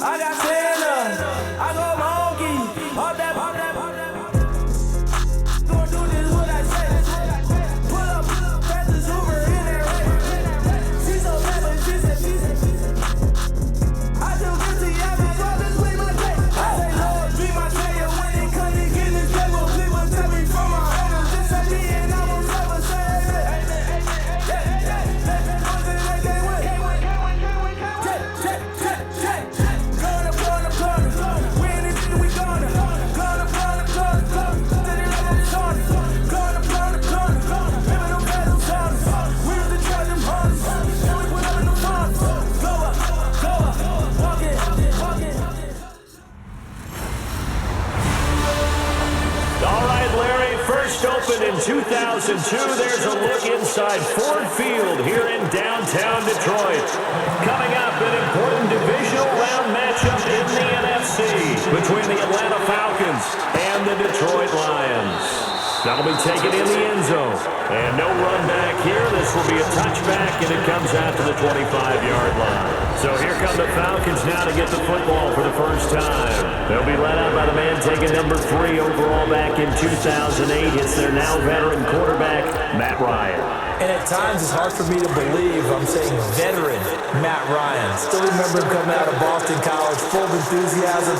I got Santa, I go monkey, all that, Gonna do this what I say. Pull up, that's the Uber in there. She's so bad, but she said, I do get to you, my brothers with my day. I say, Lord, be my savior when it comes to getting this table. People tell me from my owners, this ain't me and I won't ever say amen. Opened in 2002, there's a look inside Ford Field here in downtown Detroit. Coming up, an important divisional round matchup in the NFC between the Atlanta Falcons and the Detroit Lions. That'll be taken in the end zone. And no run back here. This will be a touchback, and it comes out to the 25-yard line. So here come the Falcons now to get the football for the first time. They'll be led out by the man taking number 3 overall back in 2008. It's their now veteran quarterback, Matt Ryan. And at times it's hard for me to believe I'm saying veteran Matt Ryan. Still remember him coming out of Boston College, full of enthusiasm,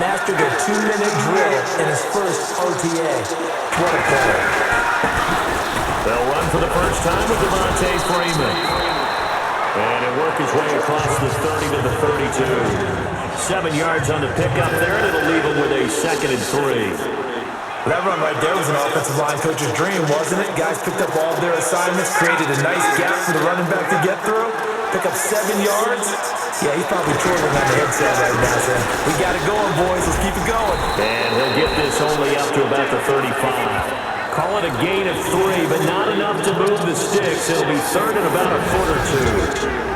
mastered a 2-minute drill in his first OTA. What a player. They'll run for the first time with Devontae Freeman. And it worked his way across the 30 to the 32. 7 yards on the pickup there, and it'll leave him with a 2nd and 3. That run right there was an offensive line coach's dream, wasn't it? Guys picked up all their assignments, created a nice gap for the running back to get through, pick up 7 yards. Yeah, he's probably twirling on the headset right now, saying, we got it going, boys. Let's keep it going. And he'll get this only up to about the 35. Call it a gain of 3, but not enough to move the sticks. It'll be 3rd and about a foot or 2.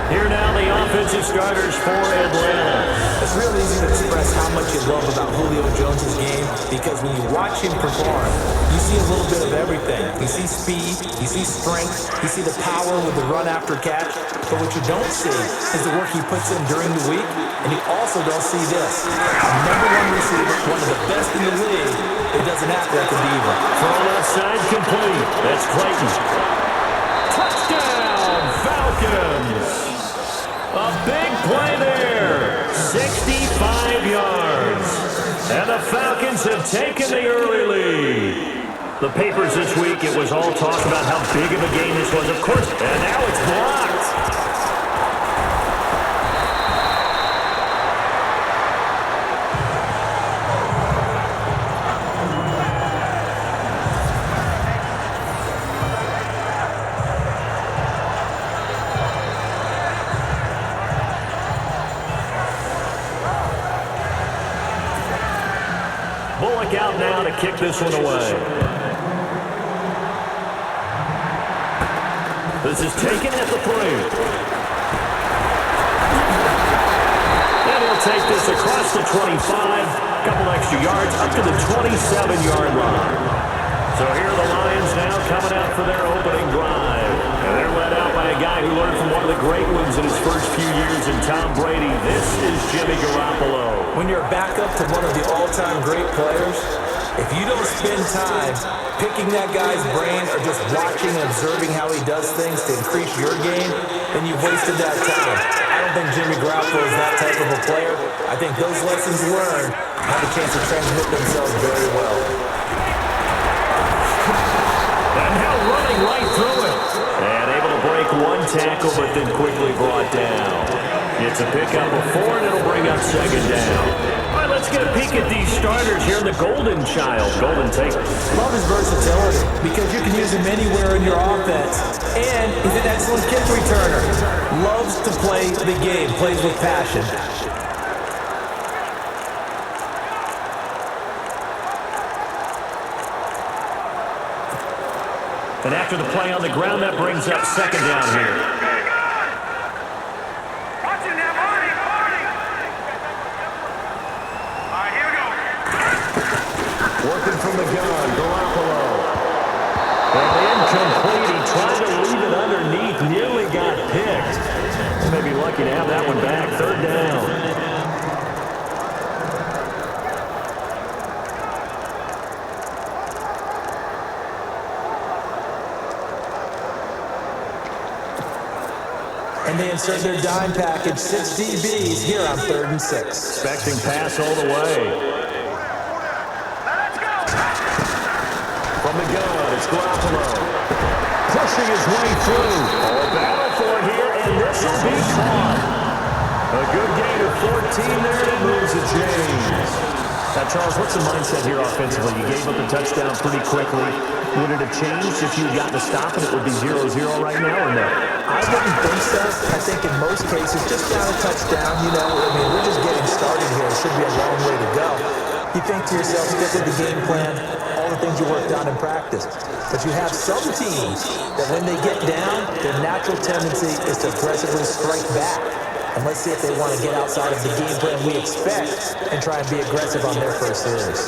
Here now the offensive starters for Atlanta. It's real easy to express how much you love about Julio Jones' game because when you watch him perform, you see a little bit of everything. You see speed, you see strength, you see the power with the run after catch. But what you don't see is the work he puts in during the week, and you also don't see this. A number 1 receiver, one of the best in the league, it doesn't act like a diva. Thrown outside complete. That's Clayton. Touchdown, Falcons. A big play there. 65 yards. And the Falcons have taken the early lead. The papers this week, it was all talk about how big of a game this was, of course, and now it's blocked. Out now to kick this one away. This is taken at the 3. And he'll take this across the 25. Couple extra yards up to the 27-yard line. So here are the Lions now coming out for their opening drive. And they're led out by a guy who learned from one of the great ones in his first few years in Tom Brady. This is Jimmy Garoppolo. When you're back up to one of the all-time great players, if you don't spend time picking that guy's brain or just watching and observing how he does things to increase your game, then you've wasted that time. I don't think Jimmy Garoppolo is that type of a player. I think those lessons learned have a chance to transmit themselves very well. And now running right through it. And able to break 1 tackle, but then quickly brought down. It's a pickup of 4, and it'll bring up 2nd down. All right, let's get a peek at these starters here in the Golden Child. Golden Tate. Love his versatility because you can use him anywhere in your offense. And he's an excellent kick returner. Loves to play the game, plays with passion. And after the play on the ground, that brings up 2nd down here. Working from the gun, Garoppolo. And incomplete. He tried to leave it underneath, nearly got picked. He may be lucky to have that one back. 3rd down. And they insert their dime package, 6 DBs here on 3rd and 6. Expecting pass all the way. From the gun, it's Garoppolo. Pushing his way through. A battle for it here, and this will be caught. A good gain of 14 there, and it moves the chains. Now, Charles, what's the mindset here offensively? You gave up the touchdown pretty quickly. Would it have changed if you had gotten a stop and it would be 0-0 right now or no? I wouldn't think so. I think in most cases, just down a touchdown, we're just getting started here. It should be a long way to go. You think to yourself, stick with the game plan, all the things you worked on in practice. But you have some teams that when they get down, their natural tendency is to aggressively strike back. And let's see if they want to get outside of the game plan we expect and try and be aggressive on their first series.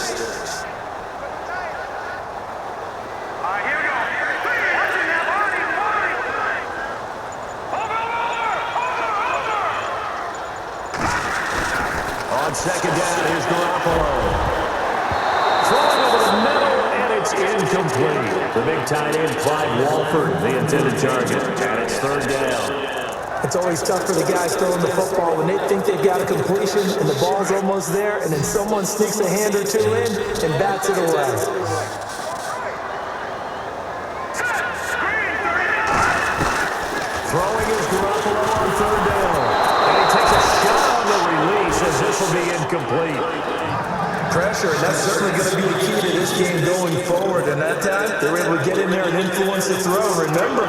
On second down, here's Garoppolo. Throwing over the middle, and it's incomplete. The big tight end, Clyde Walford, the intended target, and it's 3rd down. It's always tough for the guys throwing the football when they think they've got a completion and the ball's almost there, and then someone sneaks a hand or two in and bats it away. Throwing is Garoppolo on 3rd down. And he takes a shot on the release as this will be incomplete. Pressure, and that's certainly going to be the key to this game going forward. And that time, they were able to get in there and influence the throw. Remember,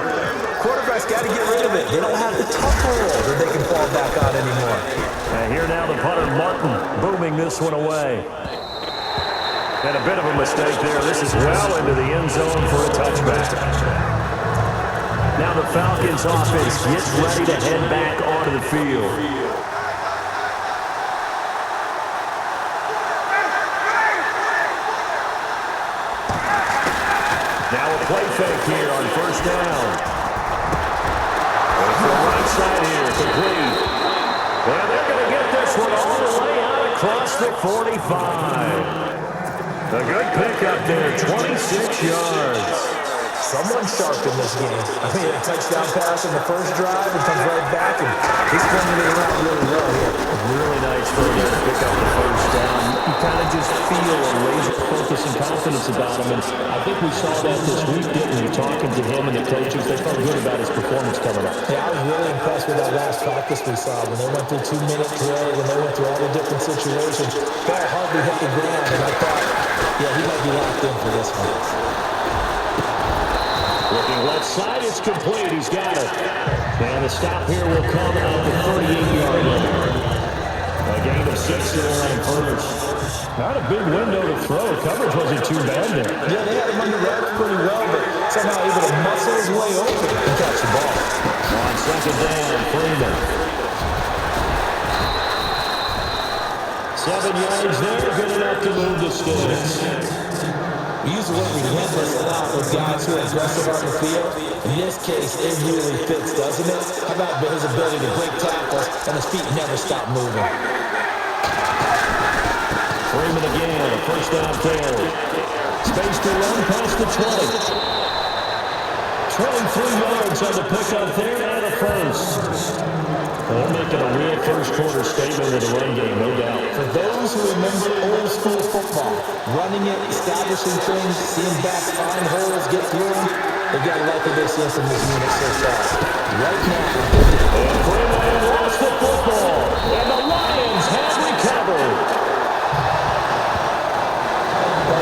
quarterbacks got to get rid of it. They don't have the tough hole that they can fall back on anymore. And here now the punter, Martin, booming this one away. And a bit of a mistake there. This is well into the end zone for a touchback. Now the Falcons offense gets ready to head back onto the field. Now a play fake here on 1st down. From the right side here, complete. And they're going to get this one all the way out across the 45. A good pickup there, 26 yards. Someone sharp in this game. A touchdown pass in the first drive and comes right back, and he's playing it around really well here. Really nice throw there to pick up the 1st down. You kind of just feel a laser focus and confidence about him, and I think we saw that this week, didn't we? Talking to him and the coaches, they felt good about his performance coming up. Yeah, I was really impressed with that last practice we saw when they went through 2-minute drill, when they went through all the different situations. Ball hardly hit the ground, and I thought, yeah, he might be locked in for this one. Looking left side, it's complete. He's got it. And the stop here will come at the 38-yard line. A gain of 6 there on 1st. Not a big window to throw. Coverage wasn't too bad there. Yeah, they had him under wraps pretty well, but somehow able to muscle his way open and catch the ball. On 2nd down, Freeman. 7 yards there, good enough to move the sticks. We use the word relentless a lot with guys who are aggressive on the field. In this case, it really fits, doesn't it? How about his ability to break tackles and his feet never stop moving? Freeman again, a 1st down carry. Space to run past the 20. 23 yards on the pickup there and a 1st. They're making a real first-quarter statement with the run game, no doubt. For those who remember old school football, running it, establishing things, seeing backs find holes, get through them, they've got to like what they're seeing from this unit so far. Right now, and Freeman lost the football, and the Lions have recovered.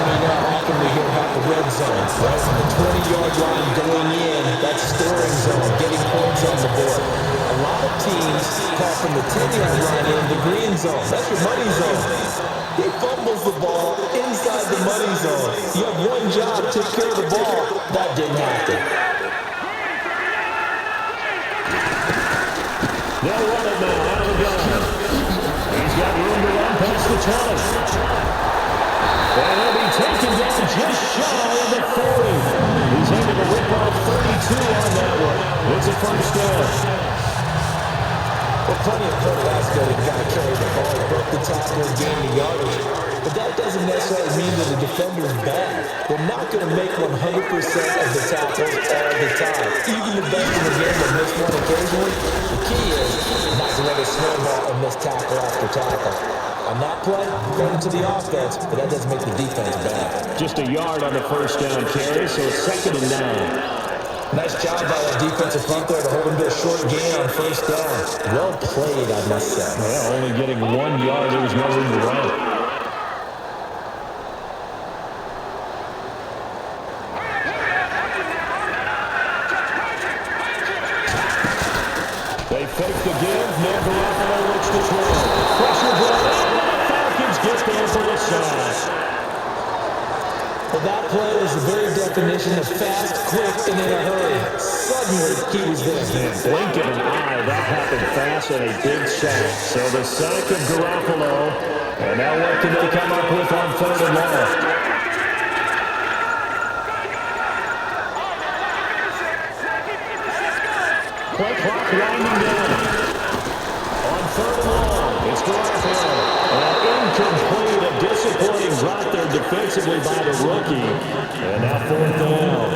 How often we hear about the red zone, right? From the 20-yard line going in, that's scoring zone, getting points on the board. A lot of teams call from the 10-yard line in the green zone. That's your money zone. He fumbles the ball inside the money zone. You have one job, take care of the ball. That didn't happen. They'll run it now out of the gun. He's got room to run past the 20. And he'll be taken down just shy of the 40. He's able to rip off 32 on that one. It's a 1st down. Well, plenty of quarterbacks go, you got to carry the ball, broke the tackle, gain the yardage. But that doesn't necessarily mean that the defender is bad. They're not going to make 100% of the tackles all the time. Even the best in the game will miss one occasionally. You and miss tackle after tackle. On that play, credit to the offense, but that doesn't make the defense bad. Just a yard on the first down carry, so it's 2nd and 9. Nice job by that defensive front there to hold him to a short gain on first down. Well played, I must say. Yeah, only getting 1 yard. There was no room to run. They fake the give. Now Garoppolo looks to throw. Pressure brought in. The Falcons get there for the sack. Well, that play was the very definition of fast, quick, and in a hurry. Suddenly, he was there. Blink of an eye, that happened fast and a big sack. So the sack of Garoppolo. And now what can they come up with on 3rd and long? Play clock winding down. On 3rd and long, it's Garoppolo. Incomplete, a disappointing drop there defensively by the rookie. And now 4th down.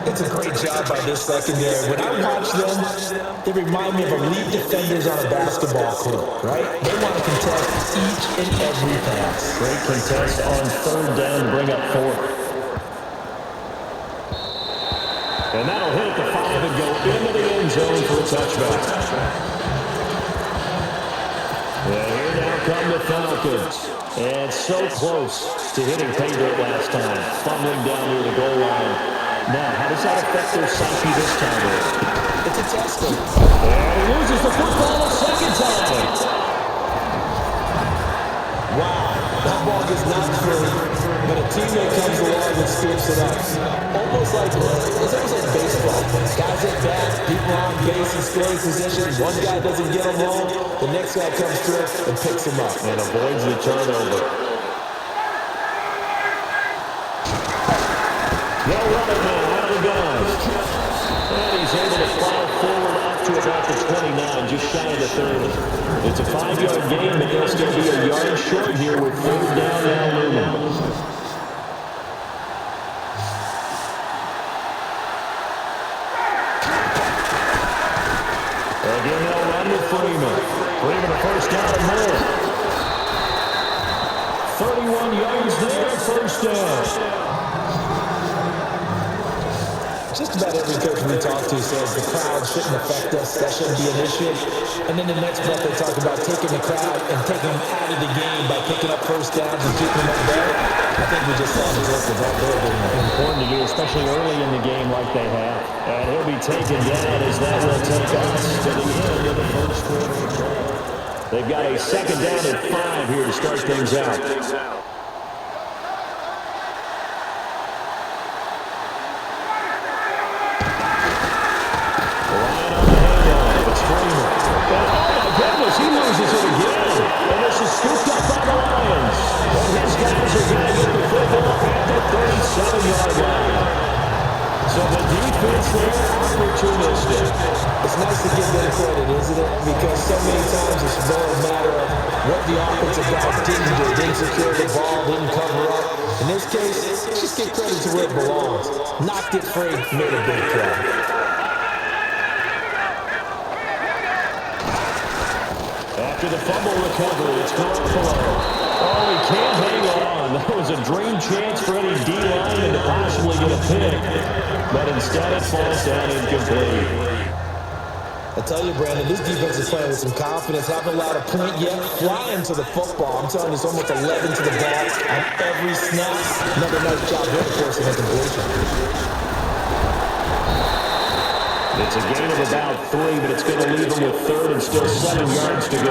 It's a great job by this secondary. When I watch them, they remind me of elite defenders on a basketball court, right? They want to contest each and every pass. Great contest on 3rd down to bring up 4th. And that'll hit the 5 and go into the end zone for a touchback. And here now come the Falcons. And so close to hitting pay dirt last time. Fumbling down near the goal line. Now, how does that affect their psyche this time? It's a test. And he loses the football a second time. Wow, that ball gets knocked free, but a teammate comes along and scoops it up. Almost like baseball. Guys at bat, people on base in scoring position. One guy doesn't get them home, the next guy comes through and picks him up. And avoids the turnover. No running now out of the gun. And he's able to fly forward up to about the 29, just shy of the 30. It's a 5-yard gain, but they'll still be a yard short here with 3rd down now looming. Again, they'll run with Freeman. Freeman a first down and more. 31 yards there, first down. Just about every coach we talk to says the crowd shouldn't affect us, that shouldn't be an issue. And then the next breath they talk about taking the crowd and taking them out of the game by picking up first downs and keeping them up there. I think we just saw the work of that there, didn't we? Important to do, especially early in the game like they have. And he'll be taken down as that will take us to the end of the first quarter. They've got a 2nd down and 5 here to start things out. He loses it again. And this is scooped up by the Lions. And his guys are going to get the football at the 37-yard line. So the defense there, opportunistic. It's nice to give them credit, isn't it? Because so many times it's more a matter of what the offensive guys didn't do. Didn't secure the ball, didn't cover up. In this case, just give credit to where it belongs. Knocked it free, made a big play. After the fumble recovery, it's Garoppolo. Oh, he can't hang on. That was a dream chance for any D-lineman to possibly get a pick. But instead it falls down incomplete. I tell you, Brandon, this defense is playing with some confidence. Haven't allowed a point yet. Flying to the football. I'm telling you, it's almost 11 to the ball on every snap. Another nice job there forcing a completion. It's a gain of about 3, but it's going to leave them with 3rd and still 7 yards to go.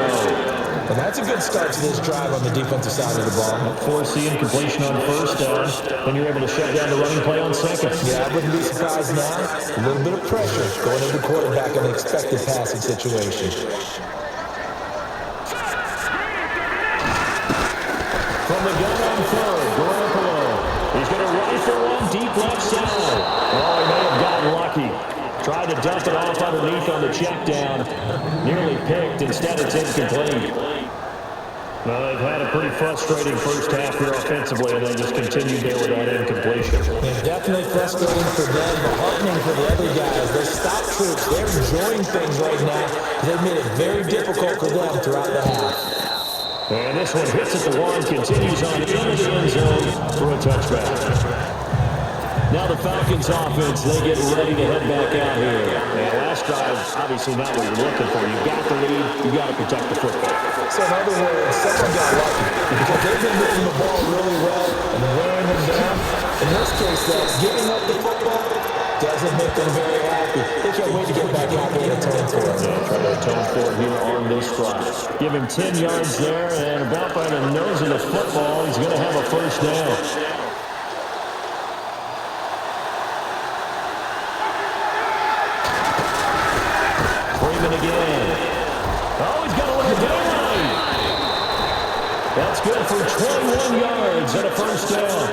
And that's a good start to this drive on the defensive side of the ball. Forcing completion on first down, then you're able to shut down the running play on 2nd. Yeah, I wouldn't be surprised now. A little bit of pressure going into quarterback in an expected passing situation. From the gun on 3rd, Garoppolo. He's going to rifle one deep left side. Oh, he may have gotten lucky. Tried to dump it off underneath on the check down. Nearly picked. Instead, it's incomplete. Well, they've had a pretty frustrating first half here offensively, and they just continued there with that incompletion. Yeah, definitely frustrating for them, but heartening for the other guys. Those stop troops, they're enjoying things right now. They've made it very difficult for them throughout the half. And this one hits at the one, continues on into the end zone for a touchback. Now the Falcons offense, they get ready to head back out here. And last drive, obviously not what you're looking for. You've got the lead. You've got to protect the football. So in other words, someone got lucky because they've been moving the ball really well and wearing them down. In this case, though, giving up the football doesn't make them very happy. They can't wait to get back out there and atone for it. Yeah, try to atone for it here on this drive. Give him 10 yards there, and about by the nose of the football, he's going to have a first down. Again. Oh, he's got a little daylight. That's good for 21 yards and a first down.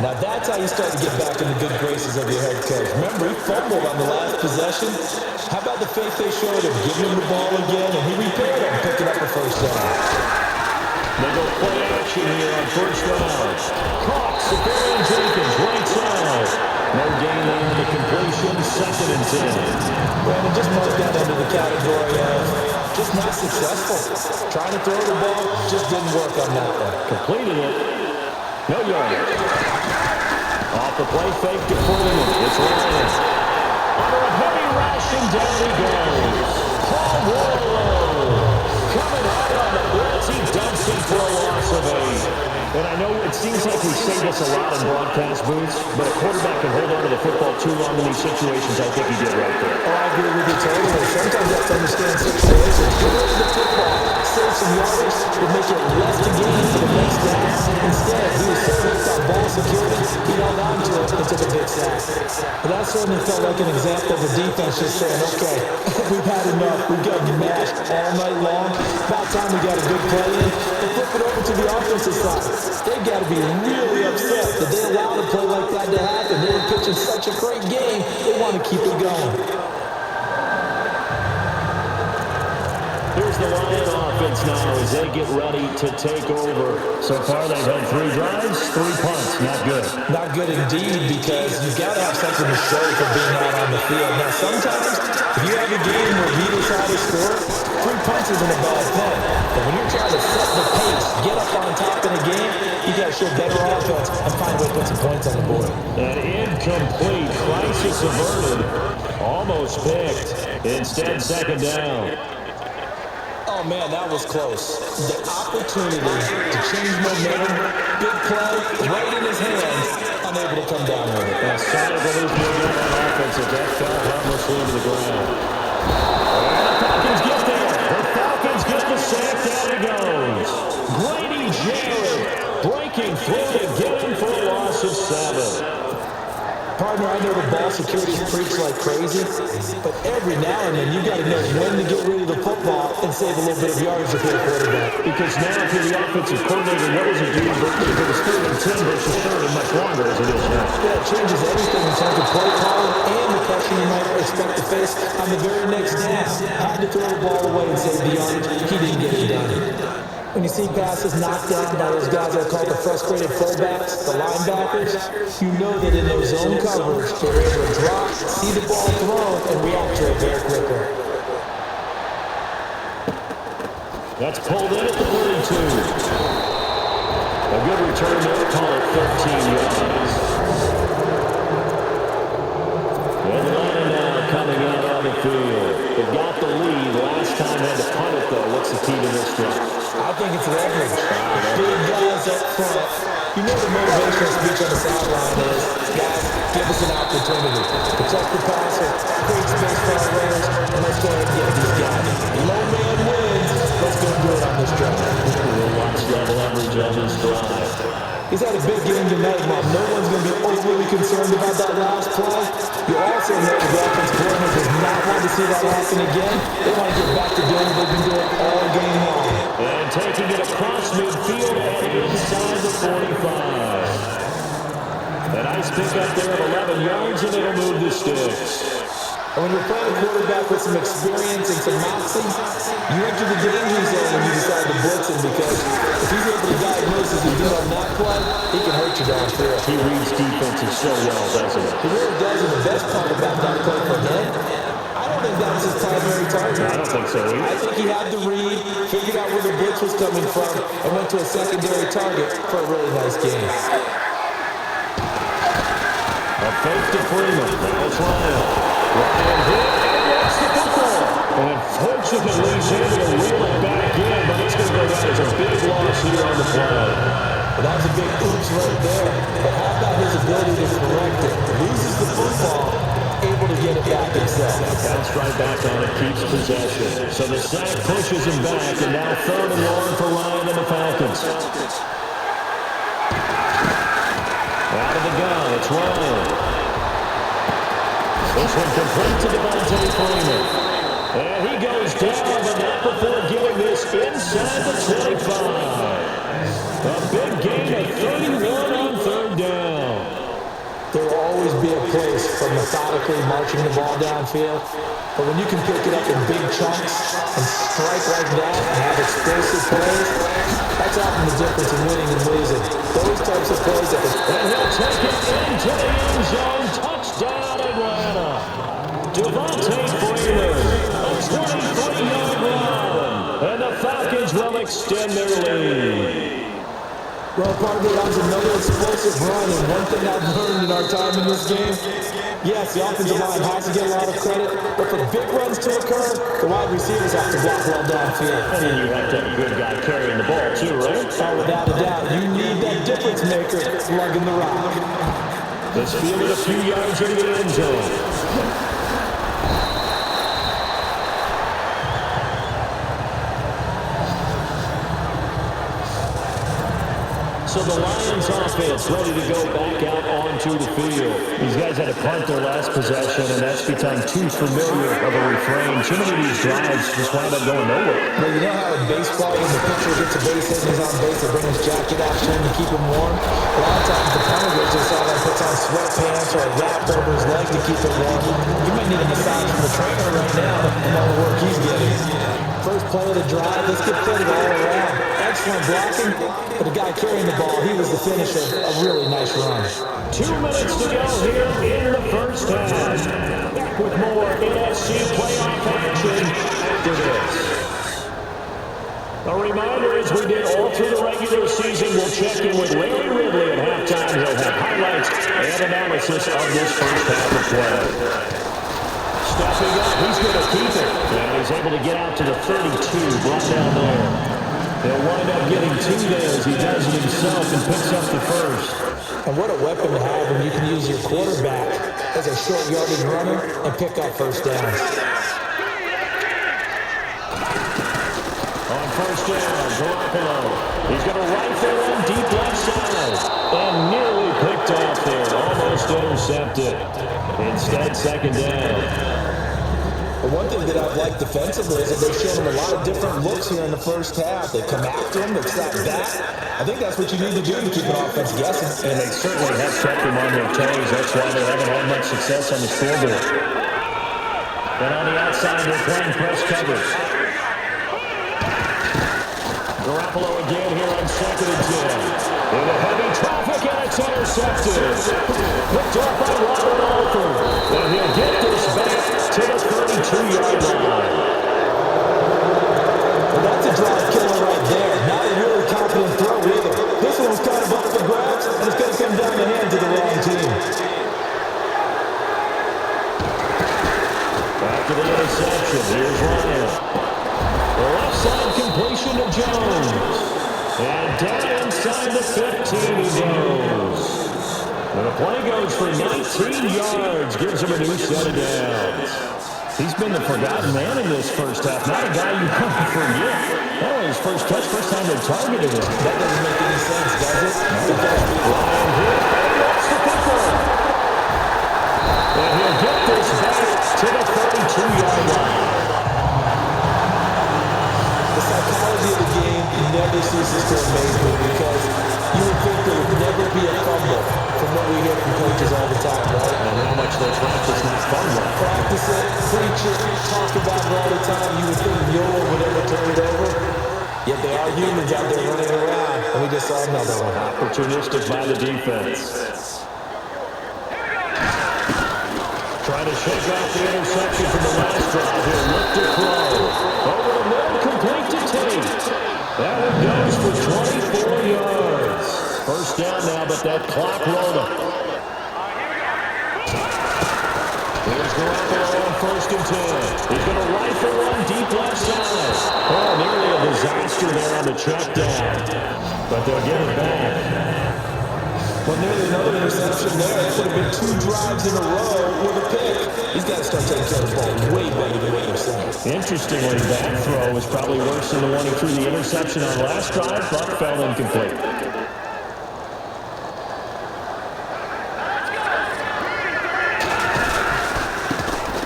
Now that's how you start to get back in the good graces of your head coach. Remember, he fumbled on the last possession. How about the faith they showed him, giving him the ball again, and he repaired him, picking up a first down. They go play action here on first down. Caught, Safarian Jenkins, right side. No gain there in the completion, 2nd and 10. Brandon, just mark that under the category of just not successful. Trying to throw the ball just didn't work on that one. Completed it. No yardage. Off the play, fake to Freeman. It's Elias. Under a heavy rush, and down he goes. Paul Warlow coming out on the blitz. He dumps him for a loss of 8. And I know it seems like we say this a lot in broadcast booths, but a quarterback can hold on to the football too long in these situations. I think he did right there. Oh, I agree with you totally. Sometimes you have to understand situations. Get rid of the football, save some yardage, and make it less to gain for the next down. Instead, he was so hooked on ball security, he held on to it and took a big sack. But that certainly felt like an example of the defense just saying, okay, we've had enough. We've got mashed all night long. About time we got a good play in and flip it over to the offensive side. They've got to be really upset that they allowed a play like that to happen. They were pitching such a great game, they want to keep it going. Here's the Lion offense now as they get ready to take over. So far, they've had 3 drives, 3 punts. Not good. Not good indeed, because you've got to have something to show for being out on the field. Now, sometimes, if you have a game where neither side has scored, 3 punts isn't a bad thing. But when you're trying to set the pace, get up on top in a game, you got to show better offense and find a way to put some points on the board. An incomplete, crisis averted, almost picked. Instead, 2nd down. Oh, man, that was close. The opportunity to change momentum, big play, right in his hands, unable to come down with it. A solid illusion on offense as that fell harmlessly to the ground. And the Falcons get there. The Falcons get the sack. Down he goes. Grady Jarrett breaking through to get him for a loss of 7. Partner, I know the ball security preach like crazy, but every now and then you got to know when to get rid of the football and save a little bit of yardage for your quarterback. Because now if you're the offensive coordinator, what does it do if it was 3rd and 10 versus 3rd and much longer as it is now? Yeah, it changes everything in terms of play calling and the pressure you might expect to face on the very next down. Had to throw the ball away and save the yardage. He didn't get it done. When you see passes knocked down by those guys that are called the frustrated fullbacks, the linebackers, you know that in those zone coverage, they're able to drop, see the ball thrown, and react to it very quickly. That's pulled in at the 32. A good return there, call it 13 yards. And Atlanta now coming out on the field. They got the lead. Last time had to punt it, though. What's the key to this drive? I think it's leverage. Big guys up front. You know the motivational speech on the sideline is, guys, give us an opportunity. Protect the passer, create space for our runners, and let's go ahead and get these guys. Low man wins. Let's go do it on this drive. We'll watch that leverage on this drive. He's had a big game tonight, Mom. No one's going to be overly concerned about that last play. You also know the offensive coordinator does not want to see that happen again. They want to get back to doing what they've been doing all game long. And taking it across midfield and inside the 45. A nice pick up there of 11 yards, and it'll move the sticks. And when you're playing a quarterback with some experience and some moxie, you enter the danger zone when you decide to blitz him, because if he's able to diagnose his do on that play, he can hurt you downfield. He reads defenses so well, doesn't he? He really does, and the best part about that play for him, I don't think that was his primary target. I don't think so either. I think he had to read, figured out where the blitz was coming from, and went to a secondary target for a really nice game. A fake to Freeman. That's Ryan. Ryan hit, and that's the football. And unfortunately, he's able to reel it back in, but it's going to go down as a big loss here on the play. Well, that was a big oops right there. But how about his ability to correct it? Loses the football, able to get it back himself. Bounced right back on it, keeps possession. So the sack pushes him back, and now 3rd and long for Ryan and the Falcons. Out of the gun, it's Ryan. This one complete to Devontae Freeman. And he goes down, but not before giving this inside the 25. A big gain of 31 on 3rd down. There will always be a place for methodically marching the ball downfield. But when you can pick it up in big chunks and strike like that and have explosive plays, that's often the difference in winning and losing. Those types of plays that and he'll take it into the end zone. Touchdown, Atlanta. Devontae Freeman, a 23-yard run. And the Falcons will extend their lead. Well, partner, that was another explosive run, and one thing I've learned in our time in this game, yes, the offensive line has to get a lot of credit, but for big runs to occur, the wide receivers have to block well downfield. And then you have to have a good guy carrying the ball too, right? Oh, without a doubt, you need that difference maker lugging the rock. Let's field it a few yards into the end zone. So the Lions offense ready to go back out onto the field. These guys had to punt their last possession, and that's become too familiar of a refrain. Too many of these drives just wind up going nowhere. Well, you know how in baseball, when the pitcher gets a base hit and he's on base, they bring his jacket out to him to keep him warm? A lot of times the punter goes inside and puts on sweatpants or a wrap over his leg to keep it warm. You might need a massage from the trainer right now and all the work he's getting. First play of the drive, let's get fitted all around. Excellent blocking, but the guy carrying the ball, he was the finisher. A really nice run. 2 minutes to go here in the first half. Back with more NFC playoff action after this. A reminder, as we did all through the regular season, we'll check in with Larry Ridley at halftime. He'll have highlights and analysis of this first half of play. Stepping up, he's going to keep it. And he's able to get out to the 32, brought down there. He'll wind up getting 2 there as he does it himself and picks up the first. And what a weapon to have when you can use your quarterback as a short yardage runner and pick up first downs. On first down, Garoppolo. He's going to rifle in deep left side. And nearly picked off there. Almost intercepted. Instead, 2nd down. But one thing that I've liked defensively is that they've shown him a lot of different looks here in the first half. They come after him, they've sat back. I think that's what you need to do to keep an offense guessing. And they certainly have kept him on their toes. That's why they haven't had much success on the scoreboard. But on the outside, they're playing press coverage. Garoppolo again here on 2nd and 10. Into heavy traffic, and it's intercepted. Picked off by Robert Alford. And he'll get this back to the 32-yard line. Well, that's a drive killer right there. Not a really confident throw either. This one's kind of up for grabs, and it's going to come down the hands of the wrong team. After the interception, here's Ryan. The left side completion to Jones. And down inside the 15 he goes. And the play goes for 19 yards. Gives him a new set of downs. He's been the forgotten man in this first half. Not a guy you want to forget. That was his first touch, first time they targeted him. That doesn't make any sense, does it? Ryan here, and that's the football. And he'll get this back to the 32-yard line. The psychology of the game never ceases to amaze me, because you would think there would never be a fumble from what we hear from coaches all the time, right? And how much they practice not fumbling. Practice it, preach it, talk about it all the time. You would think no one would ever turn it over. Yet there are humans out there running around, and we just saw another one. Opportunistic by the defense. Trying to shake off the interception from the last drive here. Look to throw. Over the middle, complete to Tate. That one goes for 24 yards. First down now, but that clock rolling. Here's Garoppolo on 1st and 10. He's going to rifle one deep left side. Oh, nearly a disaster there on the check down. But they'll get it back. Well, nearly another interception there. That could have been 2 drives in a row with a pick. He's got to start taking care of the ball way better than what you're saying. Interestingly, that throw was probably worse than the one he threw the interception on last drive, but fell incomplete.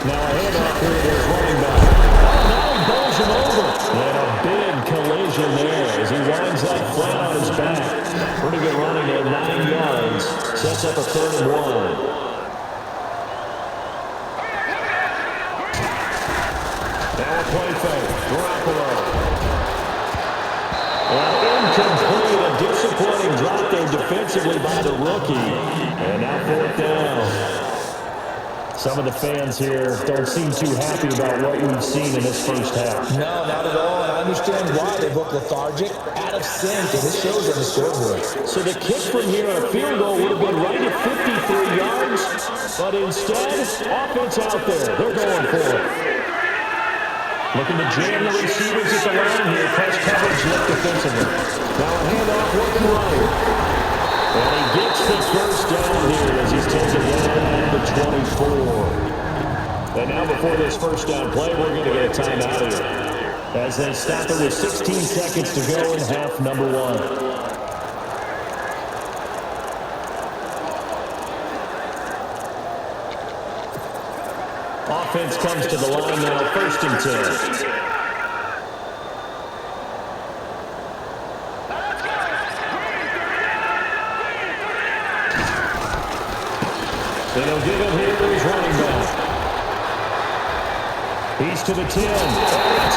Now a handoff here to his running back. Oh, now he bowls him over. And a big collision there as he winds up flat on his back. Pretty good running there, 9 yards. Sets up a 3rd and 1. Now a play fake. Garoppolo. Incomplete. A disappointing drop there defensively by the rookie. And now 4th down. Some of the fans here don't seem too happy about what we've seen in this first half. No, not at all. And I understand why. They look lethargic, out of sync, and it shows on the scoreboard. So the kick from here on a field goal would have been right at 53 yards, but instead, offense out there. They're going for it. Looking to jam the receivers at the line here. Press coverage left defensively. Now a handoff working right. And he gets the first down here as he's taken down to 24. And now before this first down play, we're going to get a timeout here. As they stop it with 16 seconds to go in half number 1. Offense comes to the line now, 1st and 10. And he'll give it here to his running back. He's to the 10. And he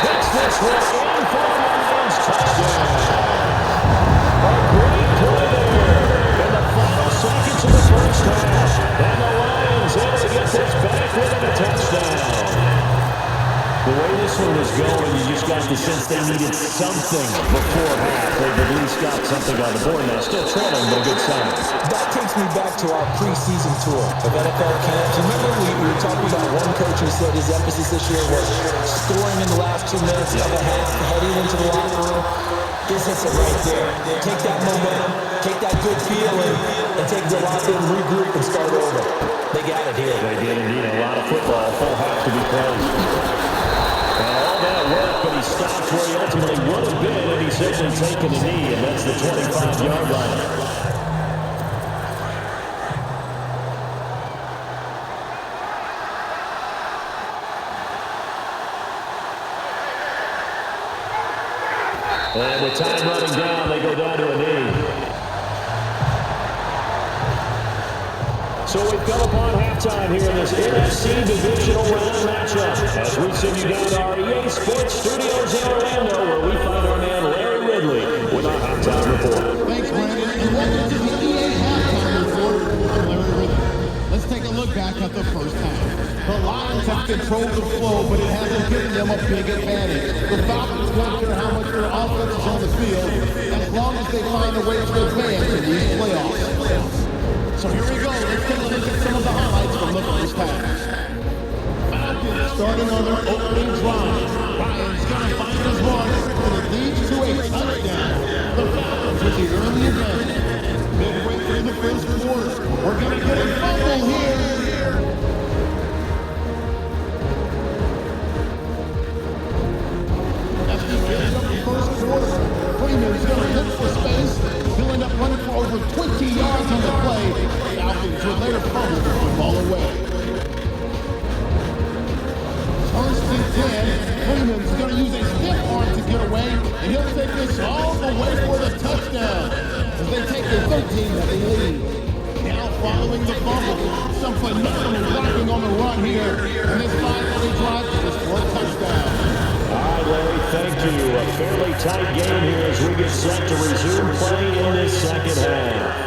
takes this one in for a Lions touchdown. A great play there in the final seconds of the first half. And the Lions able to get this back within a touchdown. The way this one was going, you just got the sense they needed something before half. They've at least got something on the board now. Still trailing, but a good sign. That takes me back to our preseason tour of NFL camps. Remember we were talking about one coach who said his emphasis this year was scoring in the last 2 minutes of the half, heading into the locker room. This hits it right there. Take that momentum, take that good feeling, and take the locker room, regroup, and start over. They got it here. They did indeed. A lot of football, full half to be played. And all that work, but he stopped where he ultimately would have been, and he's simply taken a knee, and that's the 25-yard line. And with time running down, they go down to a knee. So we've come upon halftime here in this NFC Divisional round matchup as we send you down to our EA Sports Studios in Orlando, where we find our man Larry Ridley with our halftime report. Thanks, Brandon, and welcome to the EA Halftime Report. I'm Larry Ridley. Let's take a look back at the first half. The Lions have controlled the flow, but it hasn't given them a big advantage. The Falcons don't care how much their offense is on the field, as long as they find a way to advance in these playoffs. So here we go. Let's take a look at some of the highlights from the first half. Falcons starting on their opening drive. Ryan's going to find his mark, and it leads to a touchdown. The Falcons with the early advantage. Midway through the first quarter, we're going to get a fumble here. That's the end of the first quarter. Freeman's going to look for space. He'll end up running for over 20 yards on the play. Falcons will later fumble the ball away. First and 10. Freeman's going to use a stiff arm to get away, and he'll take this all the way for the touchdown as they take a 13-0 lead. Now following the fumble, some phenomenal blocking on the run here, and this 5-play drive you. A fairly tight game here as we get set to resume play in this second half.